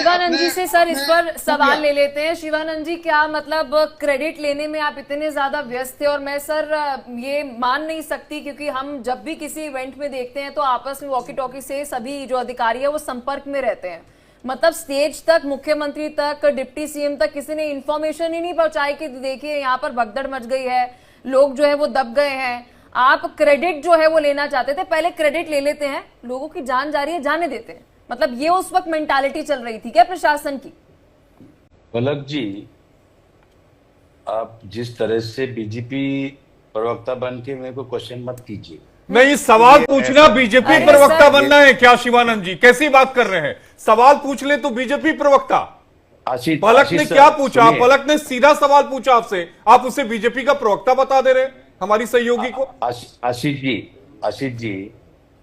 शिवानंद जी से सर इस पर सवाल ले लेते हैं। शिवानंद जी, क्या मतलब क्रेडिट लेने में आप इतने ज्यादा व्यस्त थे? और मैं सर ये मान नहीं सकती, क्योंकि हम जब भी किसी इवेंट में देखते हैं तो आपस में वॉकी टॉकी से सभी जो अधिकारी है वो संपर्क में रहते हैं। मतलब स्टेज तक, मुख्यमंत्री तक, डिप्टी सीएम तक किसी ने इंफॉर्मेशन ही नहीं पहुंचाई कि देखिए यहाँ पर भगदड़ मच गई है, लोग जो है वो दब गए हैं। आप क्रेडिट जो है वो लेना चाहते थे, पहले क्रेडिट ले लेते हैं, लोगों की जान जा रही है जाने देते हैं। मतलब ये उस वक्त मेंटालिटी चल रही थी क्या प्रशासन की? पलक जी, आप जिस तरह से बीजेपी प्रवक्ता बन के मेरे को क्वेश्चन मत कीजिए। नहीं, सवाल पूछना बीजेपी प्रवक्ता बनना है क्या? शिवानंद जी कैसी बात कर रहे हैं? सवाल पूछ ले तो बीजेपी प्रवक्ता। पलक ने क्या पूछा? पलक ने सीधा सवाल पूछा आपसे, आप उसे बीजेपी का प्रवक्ता बता दे रहे हैं हमारी सहयोगी को। आशीष जी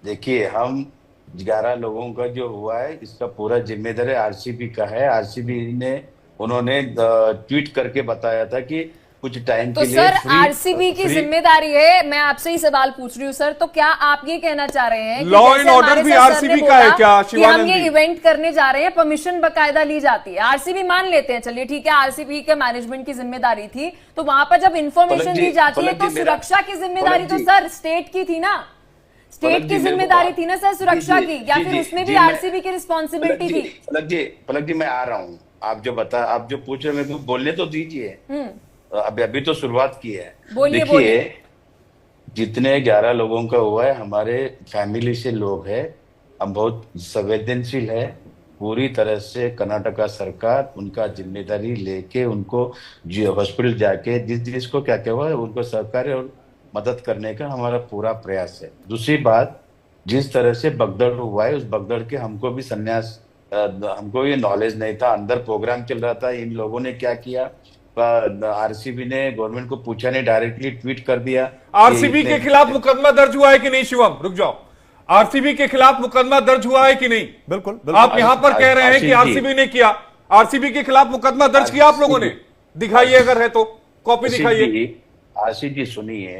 देखिए, हम 11 लोगों का जो हुआ है इसका पूरा जिम्मेदार आरसीबी का है। आरसीबी ने उन्होंने ट्वीट करके बताया था कि कुछ टाइम के लिए सर आरसीबी की जिम्मेदारी है। मैं आपसे ही सवाल पूछ रही हूँ सर, तो क्या आप ये कहना चाह रहे हैं लॉ एंड ऑर्डर भी आरसीबी का है क्या शिवानंद जी? हम ये इवेंट करने जा रहे हैं, परमिशन बकायदा ली जाती है, आरसीबी मान लेते हैं, चलिए ठीक है आरसीबी के मैनेजमेंट की जिम्मेदारी थी, तो वहां पर जब इंफॉर्मेशन दी जाती है तो सुरक्षा की जिम्मेदारी तो सर स्टेट की थी ना, स्टेट की जिम्मेदारी थी ना सर सुरक्षा की, या फिर उसमें भी आरसीबी की रिस्पॉन्सिबिलिटी थी? पलक जी मैं आ रहा हूँ, आप जो पूछ रहे हैं बोलने तो दीजिए। अभी तो शुरुआत की है। देखिए, जितने 11 लोगों का हुआ है हमारे फैमिली से लोग हैं, हम बहुत संवेदनशील है। पूरी तरह से कर्नाटका सरकार उनका जिम्मेदारी लेके उनको हॉस्पिटल जाके जिसको क्या क्या हुआ है उनको सहकार्य और मदद करने का हमारा पूरा प्रयास है। दूसरी बात, जिस तरह से भगदड़ हुआ है उस भगदड़ के हमको भी संन्यास, हमको ये नॉलेज नहीं था, अंदर प्रोग्राम चल रहा था। इन लोगों ने क्या किया, आरसीबी ने गवर्नमेंट को पूछा नहीं, डायरेक्टली ट्वीट कर दिया। आरसीबी के खिलाफ मुकदमा दर्ज हुआ है कि नहीं? शिवम रुक जाओ, आरसीबी के खिलाफ मुकदमा दर्ज हुआ है कि नहीं? बिल्कुल। आप यहां पर कह रहे हैं कि आरसीबी ने किया, आरसीबी के खिलाफ मुकदमा दर्ज किया आप लोगों ने? दिखाइए, अगर है तो कॉपी दिखाइए। आशीष जी सुनिए,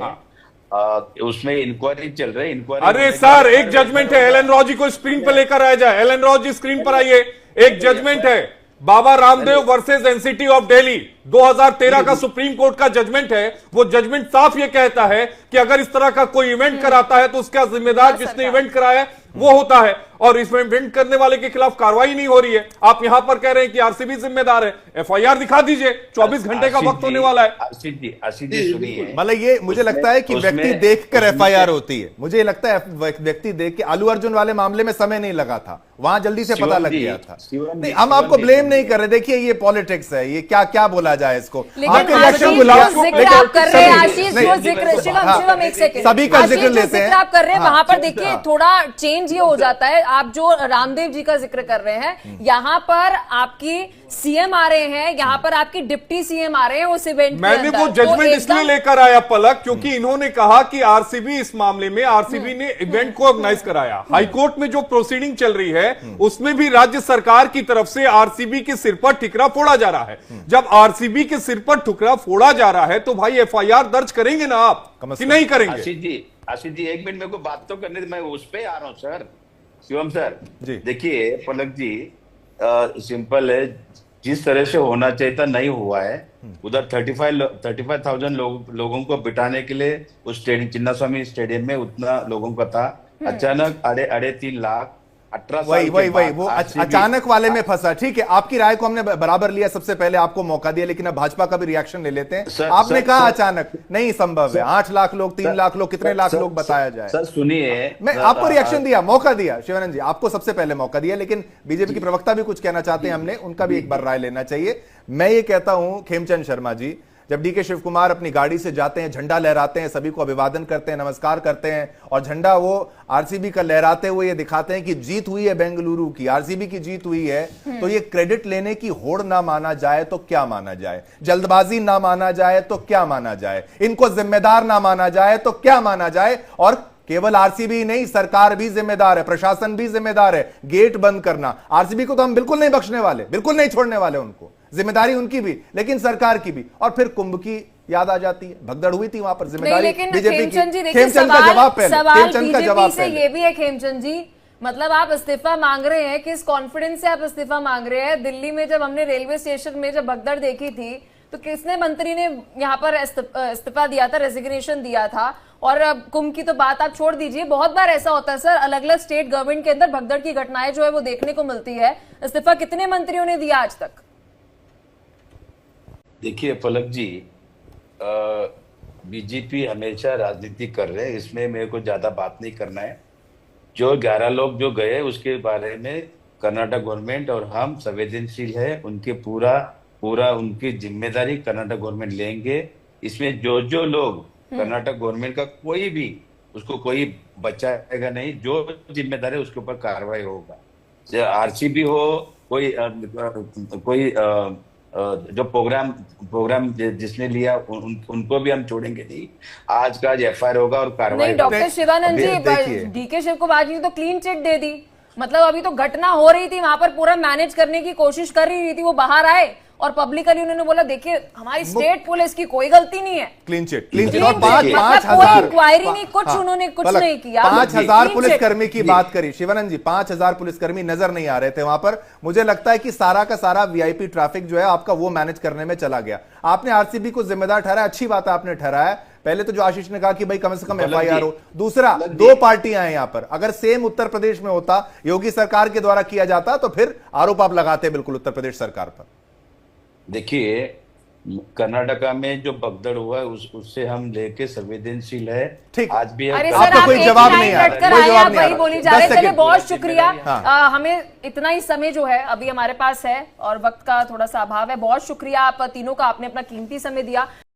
उसमें इंक्वायरी चल रही है। इंक्वायरी, अरे सर एक जजमेंट है, एलन रॉ जी को स्क्रीन पर लेकर आया जाए। एलन रॉ जी स्क्रीन पर आइए। एक जजमेंट है, Baba Ramdev versus NCT of Delhi, 2013 का सुप्रीम कोर्ट का जजमेंट है। वो जजमेंट साफ ये कहता है कि अगर इस तरह का कोई इवेंट कराता है तो उसका जिम्मेदार जिसने इवेंट कराया है वो होता है, और इसमें इवेंट करने वाले के खिलाफ कार्रवाई नहीं हो रही है। आप यहां पर कह रहे हैं कि आरसीबी जिम्मेदार है। एफआईआर दिखा दीजिए, 24 घंटे का वक्त होने वाला है। आशीष जी सुनिए, मतलब ये मुझे लगता है कि व्यक्ति देखकर एफआईआर होती है। मुझे लगता है व्यक्ति देख के, आलू अर्जुन वाले मामले में समय नहीं लगा था, वहां जल्दी से पता लग गया था। नहीं, हम आपको ब्लेम नहीं कर रहे। देखिए ये पॉलिटिक्स है, ये क्या क्या बोला जाए इसको। सभी का जिक्र लेते हैं, आप कर रहे हैं वहां पर। देखिए थोड़ा चेंज ये हो जाता है। आप जो रामदेव जी का जिक्र कर रहे हैं, यहाँ पर आपकी सीएम आ रहे हैं, यहाँ पर आपकी डिप्टी सीएम आ रहे हैं उस इवेंट में। मैंने वो जजमेंट इसलिए लेकर आया पलक, क्योंकि इन्होंने कहा कि आरसीबी इस मामले में आरसीबी ने इवेंट को ऑर्गेनाइज कराया। हाईकोर्ट में जो प्रोसीडिंग चल रही है उसमें भी राज्य सरकार की तरफ से आरसीबी के सिर पर ठिकरा फोड़ा जा रहा है। जब आरसीबी के सिर पर ठुकरा फोड़ा जा रहा है तो भाई एफआईआर दर्ज करेंगे ना आप कि नहीं करेंगे? आशीष जी एक मिनट मेरे को बात तो करने, मैं उस पे आ रहा हूँ सर। शिवम सर देखिए, पलक जी सिंपल है, जिस तरह से होना चाहिए था नहीं हुआ है। उधर 35,000 लोगों को बिठाने के लिए उस स्टेडियम, चिन्नास्वामी स्टेडियम में उतना लोगों का था। अचानक 3.5 लाख, 18 वही वो अचानक वाले में फंसा। ठीक है, आपकी राय को हमने बराबर लिया, सबसे पहले आपको मौका दिया, लेकिन अब भाजपा का भी रिएक्शन ले लेते हैं। आपने कहा अचानक नहीं संभव है, 8 लाख लोग, 3 लाख लोग, कितने लाख लोग बताया जाए? सर सुनिए, मैं आपको रिएक्शन दिया, मौका दिया। शिवानंद जी आपको सबसे पहले मौका दिया, लेकिन बीजेपी के प्रवक्ता भी कुछ कहना चाहते हैं, हमने उनका भी एक बार राय लेना चाहिए। मैं ये कहता हूं खेमचंद शर्मा जी, जब डीके शिव कुमार अपनी गाड़ी से जाते हैं, झंडा लहराते हैं, सभी को अभिवादन करते हैं, नमस्कार करते हैं, और झंडा वो आरसीबी का लहराते हुए ये दिखाते हैं कि जीत हुई है बेंगलुरु की, आरसीबी की जीत हुई है, तो ये क्रेडिट लेने की होड़ ना माना जाए तो क्या माना जाए? जल्दबाजी ना माना जाए तो क्या माना जाए? इनको जिम्मेदार ना माना जाए तो क्या माना जाए? और केवल आरसीबी नहीं, सरकार भी जिम्मेदार है, प्रशासन भी जिम्मेदार है। गेट बंद करना, आरसीबी को तो हम बिल्कुल नहीं बख्शने वाले, बिल्कुल नहीं छोड़ने वाले, उनको जिम्मेदारी उनकी भी, लेकिन सरकार की भी। और फिर कुंभ की याद आ जाती है, भगदड़ हुई थी वहां पर, जिम्मेदारी बीजेपी की। खेमचंद का जवाब पहले, खेमचंद का जवाब पहले। ये भी है खेमचंद जी मतलब आप इस्तीफा मांग रहे हैं, किस कॉन्फिडेंस से आप इस्तीफा मांग रहे हैं? दिल्ली में जब हमने रेलवे स्टेशन में जब भगदड़ देखी थी तो किसने मंत्री ने यहाँ पर इस्तीफा दिया था, रेजिग्नेशन दिया था? और अब कुंभ की तो बात आप छोड़ दीजिए, बहुत बार ऐसा होता है सर, अलग अलग स्टेट गवर्नमेंट के अंदर भगदड़ की घटनाएं जो है वो देखने को मिलती है। इस्तीफा कितने मंत्रियों ने दिया आज तक? देखिए पलक जी, बीजेपी हमेशा राजनीति कर रहे हैं, इसमें मेरे को ज्यादा बात नहीं करना है। जो 11 लोग जो गए उसके बारे में कर्नाटक गवर्नमेंट और हम संवेदनशील है, उनके पूरा उनकी जिम्मेदारी कर्नाटक गवर्नमेंट लेंगे। इसमें जो लोग कर्नाटक गवर्नमेंट का कोई भी उसको कोई बचाएगा नहीं, जो जिम्मेदार है उसके ऊपर कार्रवाई होगा। चाहे आरसीबी हो, कोई जो प्रोग्राम जिसने लिया उनको भी हम छोड़ेंगे नहीं। आज का आज एफआईआर होगा और कार्रवाई। नहीं डॉक्टर शिवानंद जी, डीके शिव कुमार जी ने तो क्लीन चिट दे दी, मतलब अभी तो घटना हो रही थी वहां पर पूरा मैनेज करने की कोशिश कर रही थी, वो बाहर आए और पब्लिकली उन्होंने बोला देखिए हमारी स्टेट पुलिस की कोई गलती नहीं है, क्लीन चिट और 5,000 इंक्वायरी नहीं, कुछ उन्होंने कुछ नहीं किया। 5,000 पुलिसकर्मी की बात करी शिवानंद जी, 5,000 पुलिसकर्मी नजर नहीं आ रहे थे वहां पर। मुझे लगता है कि सारा का सारा वीआईपी ट्रैफिक जो है आपका वो मैनेज करने में चला गया। आपने आरसीबी को जिम्मेदार ठहराया, अच्छी बात है आपने ठहराया। पहले तो जो आशीष ने कहा कि भाई कम से कम एफआईआर हो, दूसरा 2 पार्टियां हैं यहां पर, अगर सेम उत्तर प्रदेश में होता, योगी सरकार के द्वारा किया जाता, तो फिर आरोप आप लगाते बिल्कुल उत्तर प्रदेश सरकार पर। देखिए कर्नाटका में जो भगदड़ हुआ है उससे हम लेके संवेदनशील है। ठीक, आज भी अरे आपका सर, कोई जवाब नहीं आ रहा, कोई जवाब नहीं आ रहा। बोली जा रहे थे, बहुत शुक्रिया। हाँ। हमें इतना ही समय जो है अभी हमारे पास है और वक्त का थोड़ा सा अभाव है। बहुत शुक्रिया आप तीनों का, आपने अपना कीमती समय दिया।